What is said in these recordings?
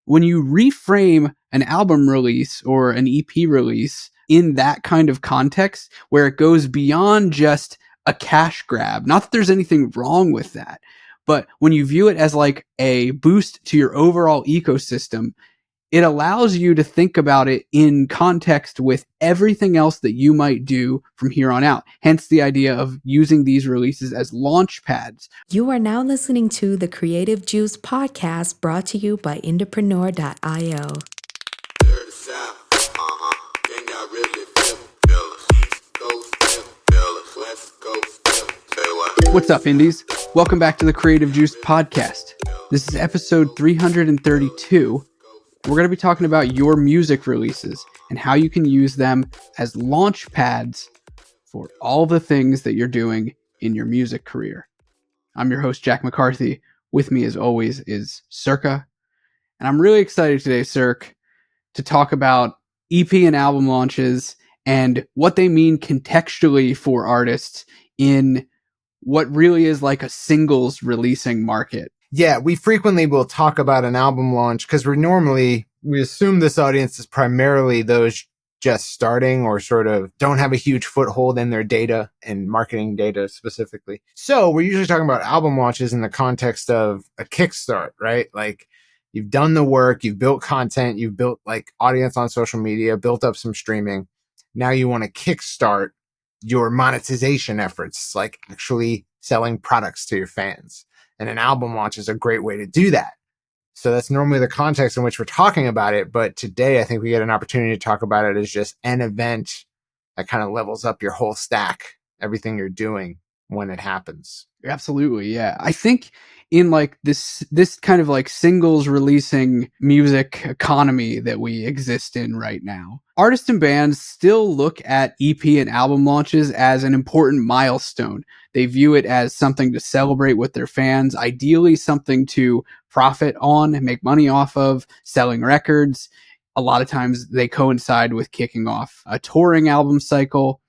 when you reframe an album release or an EP release in that kind of context where it goes beyond just a cash grab, not that there's anything wrong with that, but when you view it as like a boost to your overall ecosystem, it allows you to think about it in context with everything else that you might do from here on out. Hence the idea of using these releases as launchpads. You are now listening to the Creative Juice podcast brought to you by Entrepreneur.io. What's up, indies? Welcome back to the Creative Juice podcast. This is episode 332. We're going to be talking about your music releases and how you can use them as launch pads for all the things that you're doing in your music career. I'm your host, Jack McCarthy. With me, as always, is Circa. And I'm really excited today, Cirque, to talk about EP and album launches and what they mean contextually for artists in what really is like a singles releasing market. Yeah, we frequently will talk about an album launch because we assume this audience is primarily those just starting or sort of don't have a huge foothold in their data and marketing data specifically. So we're usually talking about album launches in the context of a kickstart, right? Like you've done the work, you've built content, you've built like audience on social media, built up some streaming. Now you want to kickstart your monetization efforts, like actually selling products to your fans. And an album launch is a great way to do that. So that's normally the context in which we're talking about it. But today, I think we get an opportunity to talk about it as just an event that kind of levels up your whole stack, everything you're doing when it happens. Absolutely, yeah. I think in like this kind of like singles releasing music economy that we exist in right now, artists and bands still look at EP and album launches as an important milestone. They view it as something to celebrate with their fans, ideally something to profit on and make money off of, selling records. A lot of times they coincide with kicking off a touring album cycle.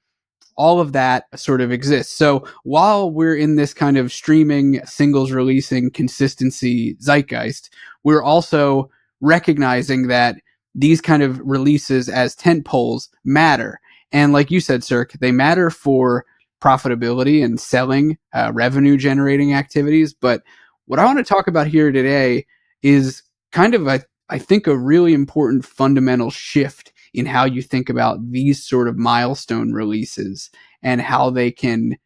All of that sort of exists. So while we're in this kind of streaming, singles releasing consistency zeitgeist, we're also recognizing that these kind of releases as tentpoles matter. And like you said, Cirque, they matter for profitability and selling, revenue generating activities. But what I want to talk about here today is kind of, I think, a really important fundamental shift in how you think about these sort of milestone releases and how they can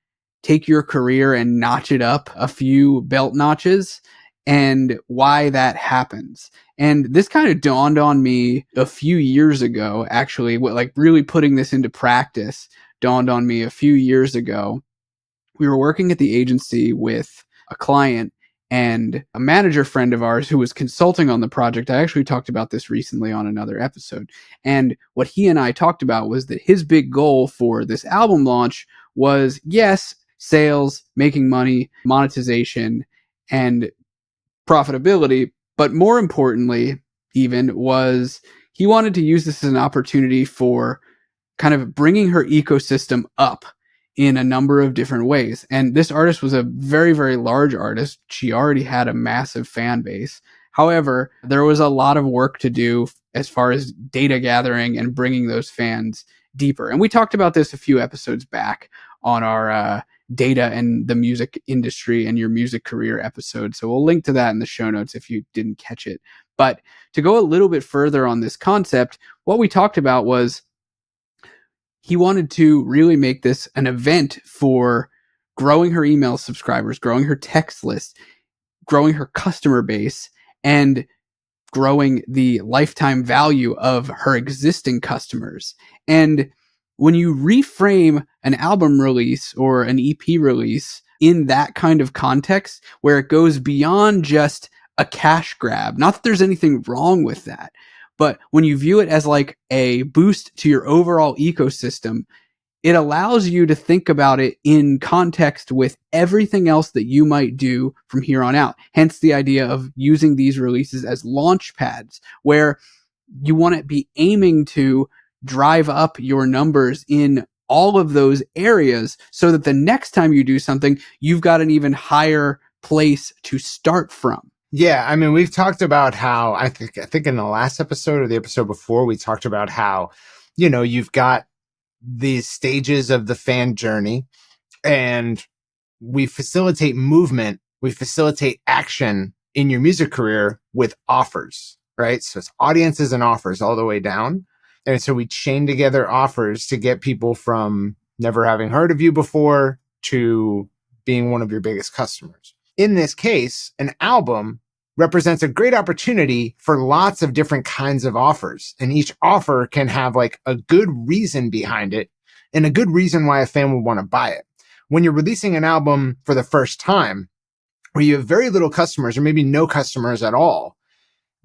take your career and notch it up a few belt notches and why that happens. And this kind of dawned on me a few years ago, actually, like really putting this into practice dawned on me a few years ago. We were working at the agency with a client and a manager friend of ours who was consulting on the project. I actually talked about this recently on another episode. And what he and I talked about was that his big goal for this album launch was, yes, sales, making money, monetization, and profitability. But more importantly, even, was he wanted to use this as an opportunity for kind of bringing her ecosystem up in a number of different ways. And this artist was a very, very large artist. She already had a massive fan base. However, there was a lot of work to do as far as data gathering and bringing those fans deeper. And we talked about this a few episodes back on our data and the music industry and your music career episode. So we'll link to that in the show notes if you didn't catch it. But to go a little bit further on this concept, what we talked about was he wanted to really make this an event for growing her email subscribers, growing her text list, growing her customer base, and growing the lifetime value of her existing customers. And when you reframe an album release or an EP release in that kind of context where it goes beyond just a cash grab, not that there's anything wrong with that, but when you view it as like a boost to your overall ecosystem, it allows you to think about it in context with everything else that you might do from here on out. Hence the idea of using these releases as launch pads, where you want to be aiming to drive up your numbers in all of those areas so that the next time you do something, you've got an even higher place to start from. Yeah, I mean, we've talked about how I think in the last episode or the episode before, we talked about how, you've got these stages of the fan journey, and we facilitate movement, we facilitate action in your music career with offers, right? So it's audiences and offers all the way down. And so we chain together offers to get people from never having heard of you before to being one of your biggest customers. In this case, an album represents a great opportunity for lots of different kinds of offers. And each offer can have like a good reason behind it and a good reason why a fan would want to buy it. When you're releasing an album for the first time, where you have very little customers or maybe no customers at all,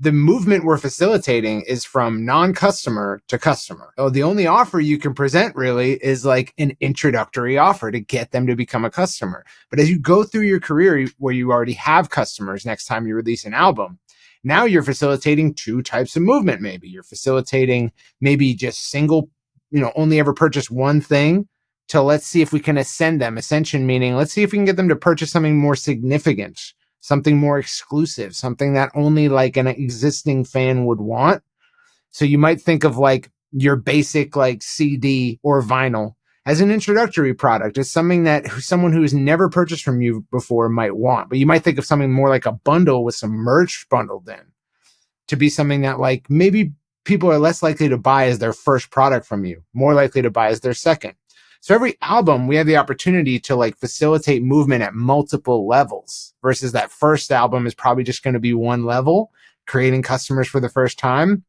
the movement we're facilitating is from non-customer to customer. Oh, the only offer you can present really is like an introductory offer to get them to become a customer. But as you go through your career where you already have customers next time you release an album, now you're facilitating two types of movement. Maybe you're facilitating maybe just single, only ever purchase one thing, to let's see if we can ascend them. Ascension meaning let's see if we can get them to purchase something more significant, something more exclusive, something that only like an existing fan would want. So you might think of like your basic like CD or vinyl as an introductory product, as something that someone who has never purchased from you before might want. But you might think of something more like a bundle with some merch bundled in to be something that like maybe people are less likely to buy as their first product from you, more likely to buy as their second. So every album, we have the opportunity to like facilitate movement at multiple levels versus that first album is probably just going to be one level, creating customers for the first time.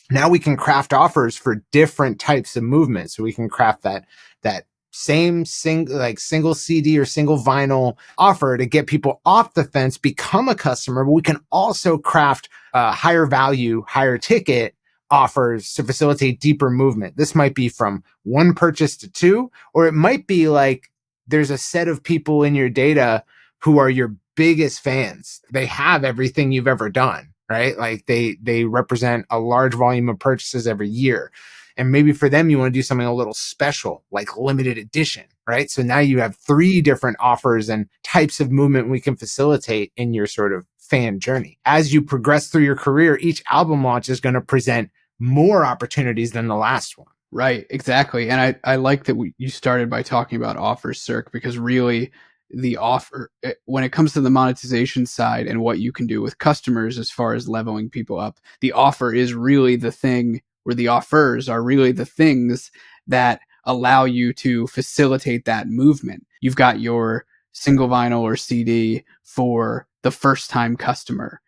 Now we can craft offers for different types of movement. So we can craft that same single CD or single vinyl offer to get people off the fence, become a customer, but we can also craft higher value, higher ticket offers to facilitate deeper movement. This might be from one purchase to two, or it might be like there's a set of people in your data who are your biggest fans. They have everything you've ever done, right? Like they represent a large volume of purchases every year. And maybe for them, you want to do something a little special, like limited edition, right? So now you have 3 different offers and types of movement we can facilitate in your sort of fan journey. As you progress through your career, each album launch is going to present more opportunities than the last one. Right, exactly. And I like that you started by talking about offers, Cirque, because really the offer, when it comes to the monetization side and what you can do with customers as far as leveling people up, the offer is really the thing, or the offers are really the things that allow you to facilitate that movement. You've got your single vinyl or CD for the first time customer.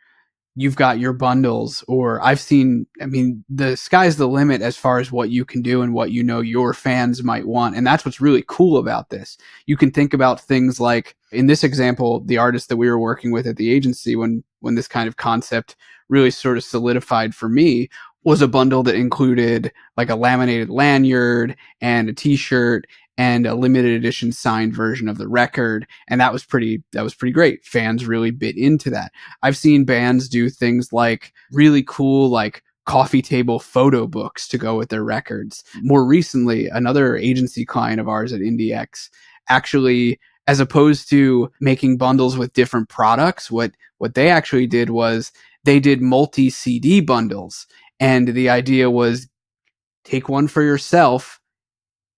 You've got your bundles, or the sky's the limit as far as what you can do and what your fans might want. And that's what's really cool about this. You can think about things like, in this example, the artist that we were working with at the agency, when this kind of concept really sort of solidified for me, was a bundle that included like a laminated lanyard and a t-shirt and a limited edition signed version of the record. And that was pretty great. Fans really bit into that. I've seen bands do things like really cool, like coffee table photo books to go with their records. More recently, another agency client of ours at IndieX actually, as opposed to making bundles with different products, what they actually did was they did multi-CD bundles. And the idea was take one for yourself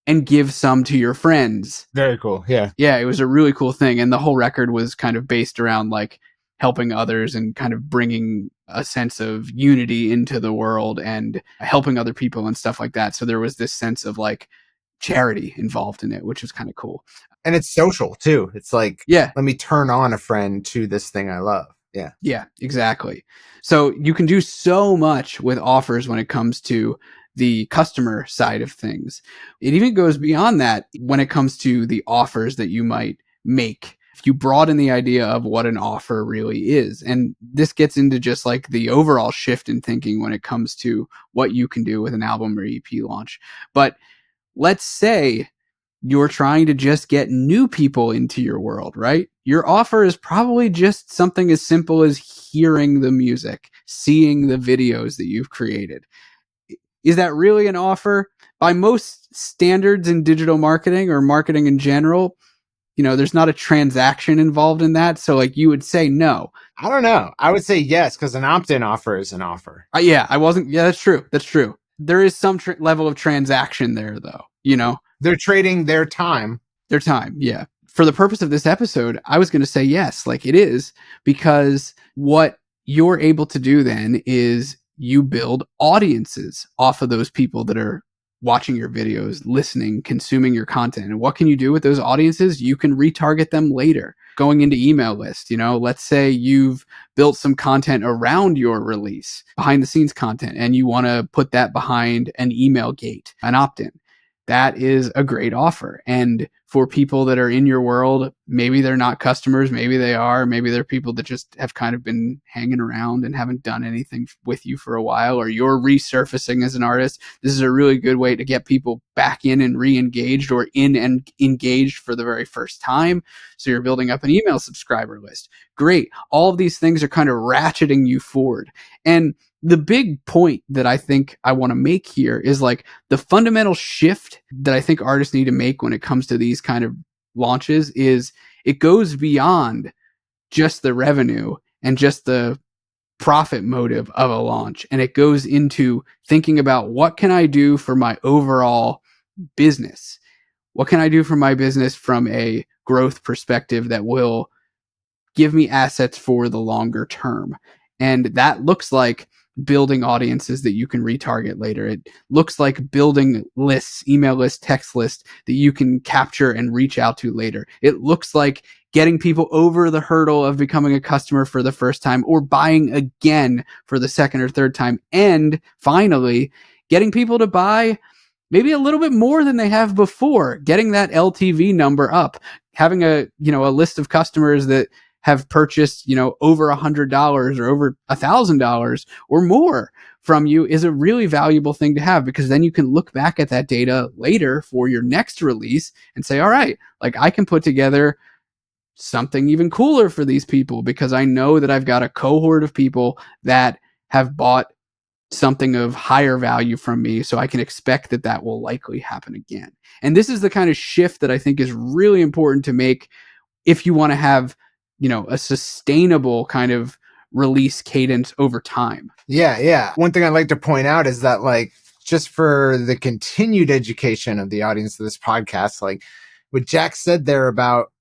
and give some to your friends. Very cool. Yeah. Yeah, it was a really cool thing. And the whole record was kind of based around like helping others and kind of bringing a sense of unity into the world and helping other people and stuff like that. So there was this sense of like charity involved in it, which was kind of cool. And it's social too. It's like, yeah, let me turn on a friend to this thing I love. Yeah. Yeah, exactly. So you can do so much with offers when it comes to the customer side of things. It even goes beyond that when it comes to the offers that you might make. If you broaden the idea of what an offer really is, and this gets into just like the overall shift in thinking when it comes to what you can do with an album or EP launch. But let's say you're trying to just get new people into your world, right? Your offer is probably just something as simple as hearing the music, seeing the videos that you've created. Is that really an offer? By most standards in digital marketing or marketing in general, There's not a transaction involved in that. So like you would say no. I don't know. I would say yes, because an opt-in offer is an offer. Yeah, that's true. That's true. There is some level of transaction there though, They're trading their time. Their time. Yeah. For the purpose of this episode, I was going to say yes, like it is, because what you're able to do then is you build audiences off of those people that are watching your videos, listening, consuming your content. And what can you do with those audiences? You can retarget them later. Going into email list, let's say you've built some content around your release, behind the scenes content, and you want to put that behind an email gate, an opt-in. That is a great offer. And for people that are in your world, maybe they're not customers, maybe they are, maybe they're people that just have kind of been hanging around and haven't done anything with you for a while, or you're resurfacing as an artist. This is a really good way to get people back in and re-engaged, or in and engaged for the very first time. So you're building up an email subscriber list. Great. All of these things are kind of ratcheting you forward. And the big point that I think I want to make here is like the fundamental shift that I think artists need to make when it comes to these kind of launches is it goes beyond just the revenue and just the profit motive of a launch. And it goes into thinking about what can I do for my overall business? What can I do for my business from a growth perspective that will give me assets for the longer term? And that looks like building audiences that you can retarget later. It looks like building lists, email lists, text lists that you can capture and reach out to later. It looks like getting people over the hurdle of becoming a customer for the first time, or buying again for the second or third time. And finally, getting people to buy maybe a little bit more than they have before, getting that LTV number up, having a list of customers that have purchased, over $100 or over $1,000 or more from you is a really valuable thing to have, because then you can look back at that data later for your next release and say, all right, like I can put together something even cooler for these people because I know that I've got a cohort of people that have bought something of higher value from me, so I can expect that that will likely happen again. And this is the kind of shift that I think is really important to make if you want to have a sustainable kind of release cadence over time. Yeah. One thing I'd like to point out is that, like, just for the continued education of the audience of this podcast, like what Jack said there about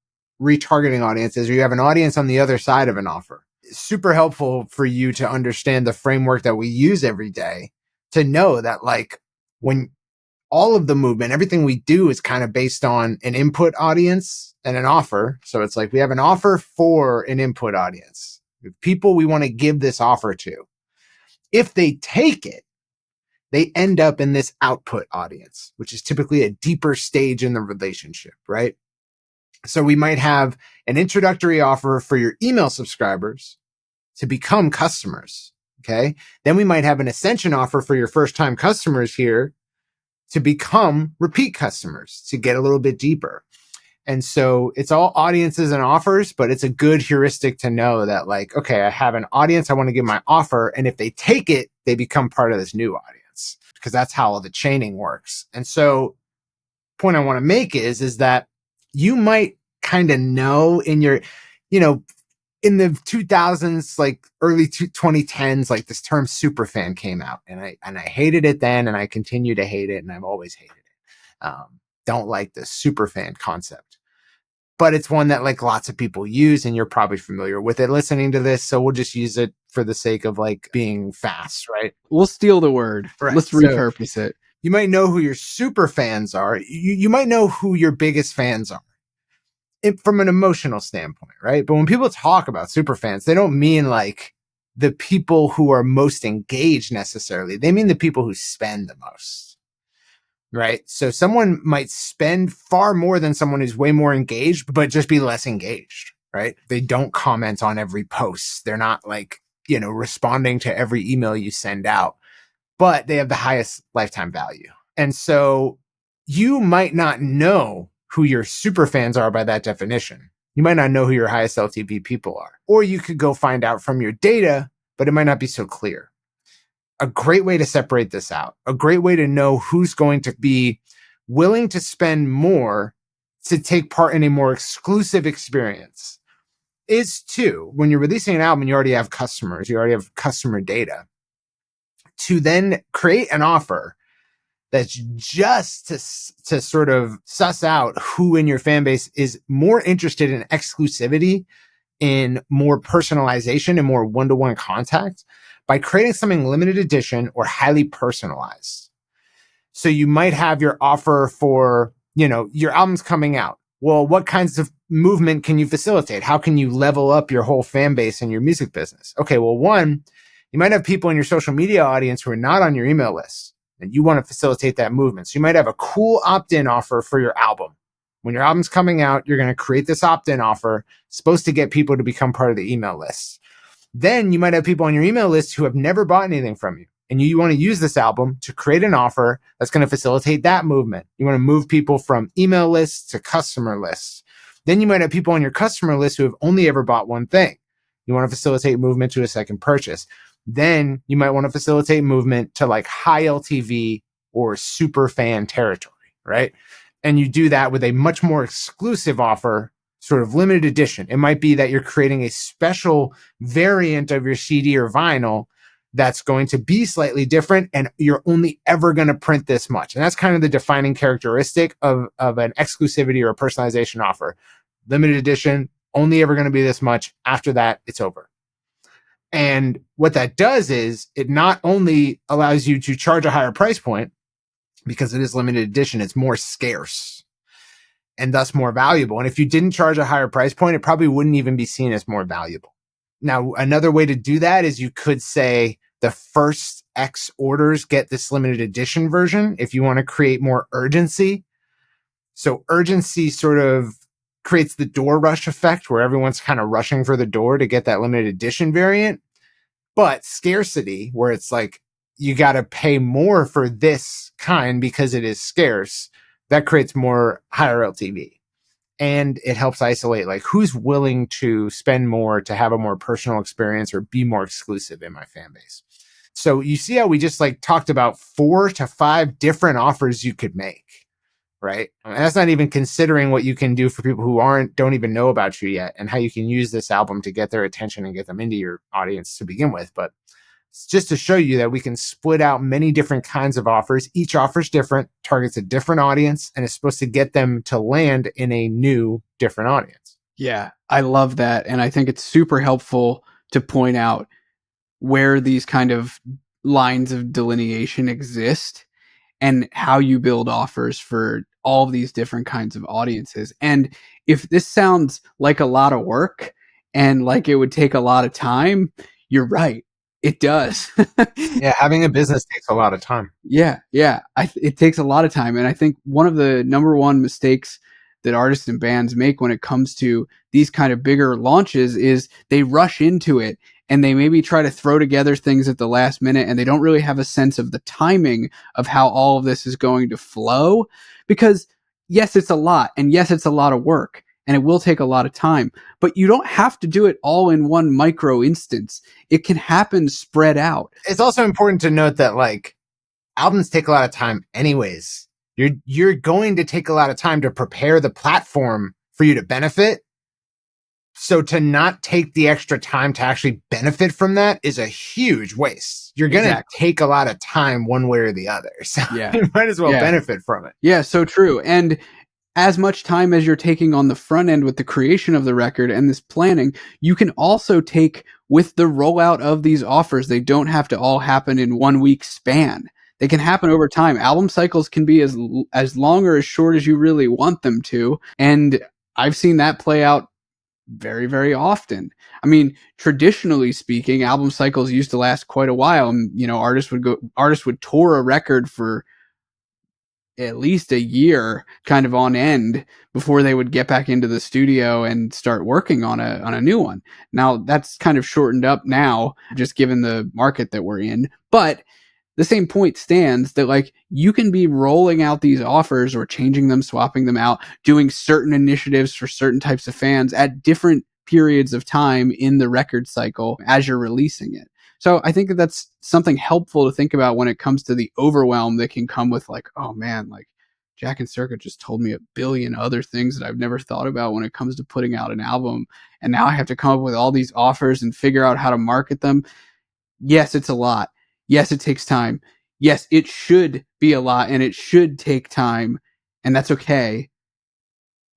retargeting audiences, or you have an audience on the other side of an offer. It's super helpful for you to understand the framework that we use every day, to know that, like, when all of the movement, everything we do is kind of based on an input audience and an offer. So it's like we have an offer for an input audience, people we want to give this offer to. If they take it, they end up in this output audience, which is typically a deeper stage in the relationship, right? So we might have an introductory offer for your email subscribers to become customers. Okay. Then we might have an ascension offer for your first time customers here to become repeat customers, to get a little bit deeper. And so it's all audiences and offers, but it's a good heuristic to know that, like, okay, I have an audience, I want to give my offer. And if they take it, they become part of this new audience, because that's how all the chaining works. And so point I want to make is that you might kind of know in your, in the 2000s, like early 2010s, like this term superfan came out, and I hated it then, and I continue to hate it, and I've always hated it. Don't like the superfan concept, but it's one that, like, lots of people use, and you're probably familiar with it listening to this. So we'll just use it for the sake of, like, being fast, right? We'll steal the word. Right. Let's repurpose it. You might know who your super fans are. You might know who your biggest fans are, from an emotional standpoint, right? But when people talk about super fans, they don't mean like the people who are most engaged necessarily. They mean the people who spend the most, right? So someone might spend far more than someone who's way more engaged, but just be less engaged, right? They don't comment on every post. They're not, like, responding to every email you send out, but they have the highest lifetime value. And so you might not know who your super fans are by that definition. You might not know who your highest LTV people are, or you could go find out from your data, but it might not be so clear. A great way to separate this out, a great way to know who's going to be willing to spend more to take part in a more exclusive experience is to, when you're releasing an album, you already have customers, you already have customer data, to then create an offer that's just to sort of suss out who in your fan base is more interested in exclusivity, in more personalization and more one-to-one contact by creating something limited edition or highly personalized. So you might have your offer for, your album's coming out. Well, what kinds of movement can you facilitate? How can you level up your whole fan base and your music business? Okay, well, one, you might have people in your social media audience who are not on your email list, and you want to facilitate that movement. So you might have a cool opt-in offer for your album. When your album's coming out, you're going to create this opt-in offer, supposed to get people to become part of the email list. Then you might have people on your email list who have never bought anything from you. And you want to use this album to create an offer that's going to facilitate that movement. You want to move people from email lists to customer lists. Then you might have people on your customer list who have only ever bought one thing. You want to facilitate movement to a second purchase. Then you might want to facilitate movement to like high LTV or super fan territory, right? And you do that with a much more exclusive offer, sort of limited edition. It might be that you're creating a special variant of your CD or vinyl that's going to be slightly different, and you're only ever going to print this much. And that's kind of the defining characteristic of an exclusivity or a personalization offer. Limited edition, only ever going to be this much. After that, it's over. And what that does is it not only allows you to charge a higher price point, because it is limited edition, it's more scarce and thus more valuable. And if you didn't charge a higher price point, it probably wouldn't even be seen as more valuable. Now, another way to do that is you could say the first X orders get this limited edition version if you want to create more urgency. So urgency sort of creates the door rush effect where everyone's kind of rushing for the door to get that limited edition variant. But scarcity, where it's like, you got to pay more for this kind because it is scarce, that creates more higher LTV. And it helps isolate like who's willing to spend more to have a more personal experience or be more exclusive in my fan base. So you see how we just like talked about 4 to 5 different offers you could make, right? And that's not even considering what you can do for people who don't even know about you yet, and how you can use this album to get their attention and get them into your audience to begin with. But it's just to show you that we can split out many different kinds of offers. Each offer is different, targets a different audience, and is supposed to get them to land in a new, different audience. Yeah, I love that. And I think it's super helpful to point out where these kind of lines of delineation exist and how you build offers for all of these different kinds of audiences. And if this sounds like a lot of work and like it would take a lot of time, you're right. It does. Yeah, having a business takes a lot of time. Yeah. It takes a lot of time. And I think one of the number one mistakes that artists and bands make when it comes to these kind of bigger launches is they rush into it and they maybe try to throw together things at the last minute, and they don't really have a sense of the timing of how all of this is going to flow. Because yes, it's a lot, and yes, it's a lot of work, and it will take a lot of time, but you don't have to do it all in one micro instance. It can happen spread out. It's also important to note that like albums take a lot of time anyways. You're going to take a lot of time to prepare the platform for you to benefit. So to not take the extra time to actually benefit from that is a huge waste. You're going to take a lot of time one way or the other. So you might as well benefit from it. Yeah, so true. And as much time as you're taking on the front end with the creation of the record and this planning, you can also take with the rollout of these offers. They don't have to all happen in 1 week span. They can happen over time. Album cycles can be as long or as short as you really want them to. And I've seen that play out very, very often. I mean, traditionally speaking, album cycles used to last quite a while. And, artists would tour a record for at least a year kind of on end before they would get back into the studio and start working on a new one. Now that's kind of shortened up now, just given the market that we're in. But the same point stands that like you can be rolling out these offers or changing them, swapping them out, doing certain initiatives for certain types of fans at different periods of time in the record cycle as you're releasing it. So I think that that's something helpful to think about when it comes to the overwhelm that can come with like, oh man, like Jack and Circa just told me a billion other things that I've never thought about when it comes to putting out an album. And now I have to come up with all these offers and figure out how to market them. Yes, it's a lot. Yes, it takes time. Yes, it should be a lot and it should take time. And that's okay.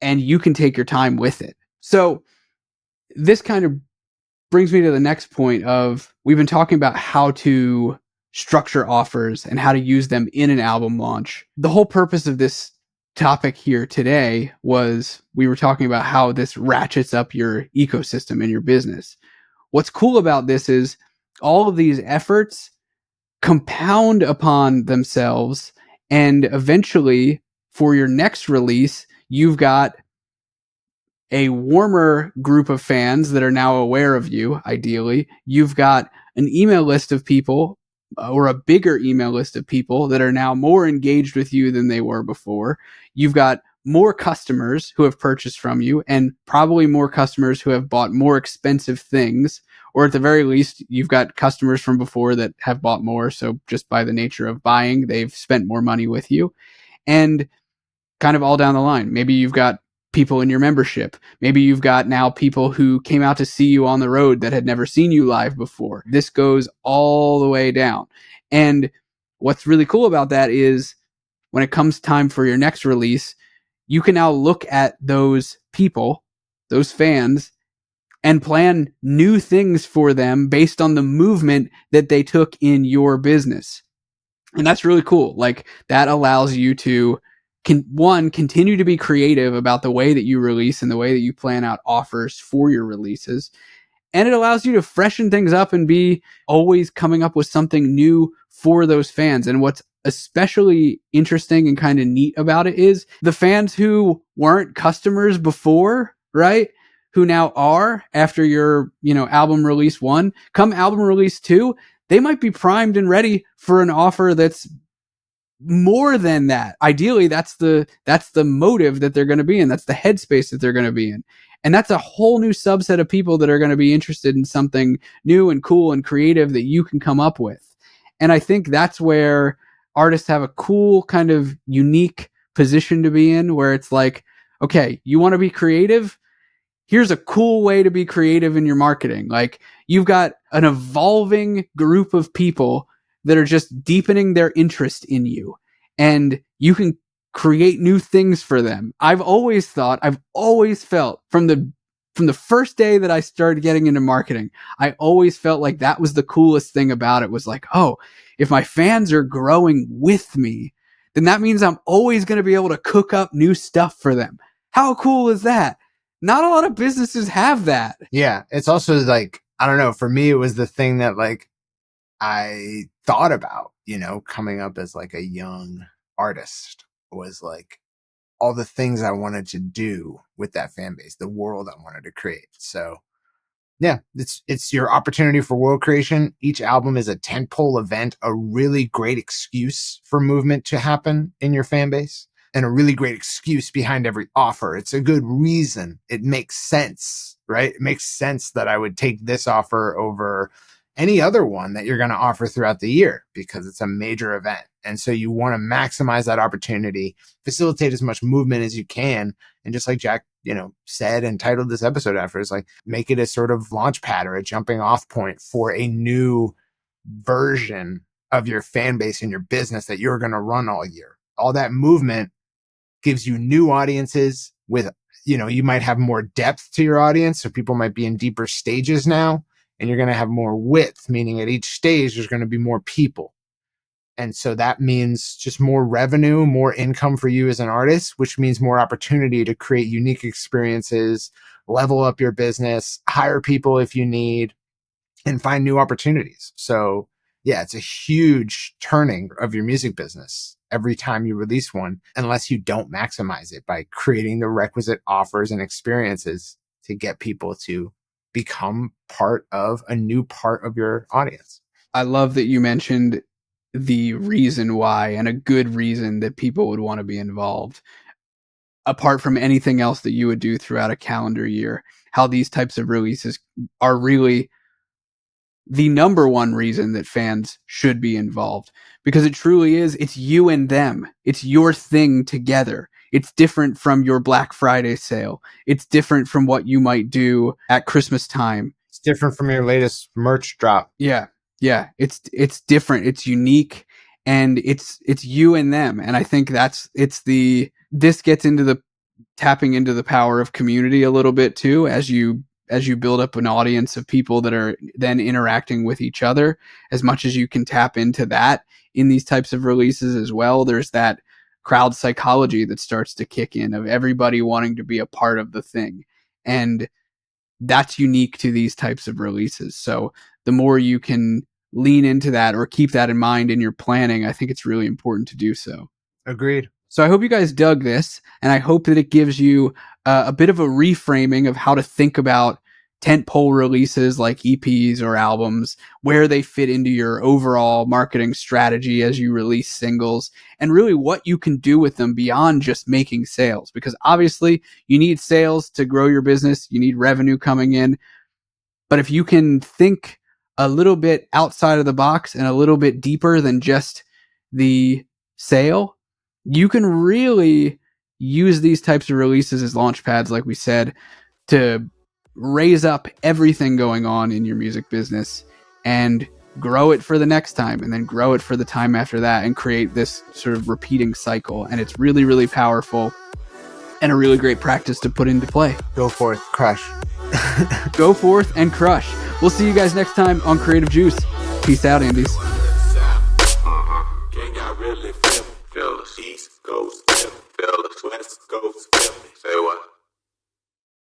And you can take your time with it. So this kind of brings me to the next point of we've been talking about how to structure offers and how to use them in an album launch. The whole purpose of this topic here today was we were talking about how this ratchets up your ecosystem in your business. What's cool about this is all of these efforts compound upon themselves, and eventually for your next release, you've got a warmer group of fans that are now aware of you, ideally. You've got an email list of people or a bigger email list of people that are now more engaged with you than they were before. You've got more customers who have purchased from you and probably more customers who have bought more expensive things, or at the very least, you've got customers from before that have bought more. So just by the nature of buying, they've spent more money with you. And kind of all down the line. Maybe you've got people in your membership. Maybe you've got now people who came out to see you on the road that had never seen you live before. This goes all the way down. And what's really cool about that is when it comes time for your next release, you can now look at those people, those fans, and plan new things for them based on the movement that they took in your business. And that's really cool. Like that allows you to continue to be creative about the way that you release and the way that you plan out offers for your releases. And it allows you to freshen things up and be always coming up with something new for those fans. And what's especially interesting and kind of neat about it is the fans who weren't customers before, right? Who now are after your, album release 1, come album release 2, they might be primed and ready for an offer that's more than that. Ideally, that's the motive that they're going to be in. That's the headspace that they're going to be in. And that's a whole new subset of people that are going to be interested in something new and cool and creative that you can come up with. And I think that's where artists have a cool kind of unique position to be in, where it's like, okay, you want to be creative? Here's a cool way to be creative in your marketing. Like you've got an evolving group of people that are just deepening their interest in you, and you can create new things for them. I've always felt from the first day that I started getting into marketing, I always felt like that was the coolest thing about it, was like, oh, if my fans are growing with me, then that means I'm always going to be able to cook up new stuff for them. How cool is that? Not a lot of businesses have that. Yeah. It's also like, I don't know, for me, it was the thing that like I thought about, coming up as like a young artist, was like all the things I wanted to do with that fan base, the world I wanted to create. So yeah, it's your opportunity for world creation. Each album is a tentpole event, a really great excuse for movement to happen in your fan base, and a really great excuse behind every offer. It's a good reason. It makes sense, right? It makes sense that I would take this offer over any other one that you're going to offer throughout the year, because it's a major event. And so you want to maximize that opportunity, facilitate as much movement as you can. And just like Jack, said and titled this episode after, is like, make it a sort of launch pad or a jumping off point for a new version of your fan base and your business that you're going to run all year. All that movement gives you new audiences with, you might have more depth to your audience. So people might be in deeper stages now, and you're going to have more width, meaning at each stage, there's going to be more people. And so that means just more revenue, more income for you as an artist, which means more opportunity to create unique experiences, level up your business, hire people if you need, and find new opportunities. So yeah, it's a huge turning of your music business every time you release one, unless you don't maximize it by creating the requisite offers and experiences to get people to become part of a new part of your audience. I love that you mentioned the reason why, and a good reason that people would want to be involved, apart from anything else that you would do throughout a calendar year. How these types of releases are really the number one reason that fans should be involved, because it truly is. It's you and them. It's your thing together. It's different from your Black Friday sale. It's different from what you might do at Christmas time. It's different from your latest merch drop. Yeah. Yeah. It's different. It's unique, and it's you and them. And I think this gets into the tapping into the power of community a little bit too, as you build up an audience of people that are then interacting with each other. As much as you can tap into that in these types of releases as well, there's that crowd psychology that starts to kick in of everybody wanting to be a part of the thing. And that's unique to these types of releases. So the more you can lean into that or keep that in mind in your planning, I think it's really important to do so. Agreed. So I hope you guys dug this, and I hope that it gives you a bit of a reframing of how to think about tentpole releases like EPs or albums, where they fit into your overall marketing strategy as you release singles, and really what you can do with them beyond just making sales. Because obviously you need sales to grow your business, you need revenue coming in. But if you can think a little bit outside of the box and a little bit deeper than just the sale, you can really use these types of releases as launchpads, like we said, to raise up everything going on in your music business and grow it for the next time, and then grow it for the time after that, and create this sort of repeating cycle. And it's really, really powerful and a really great practice to put into play. Go forth, crush. Go forth and crush. We'll see you guys next time on Creative Juice. Peace out, Indies. East Coast, West Coast.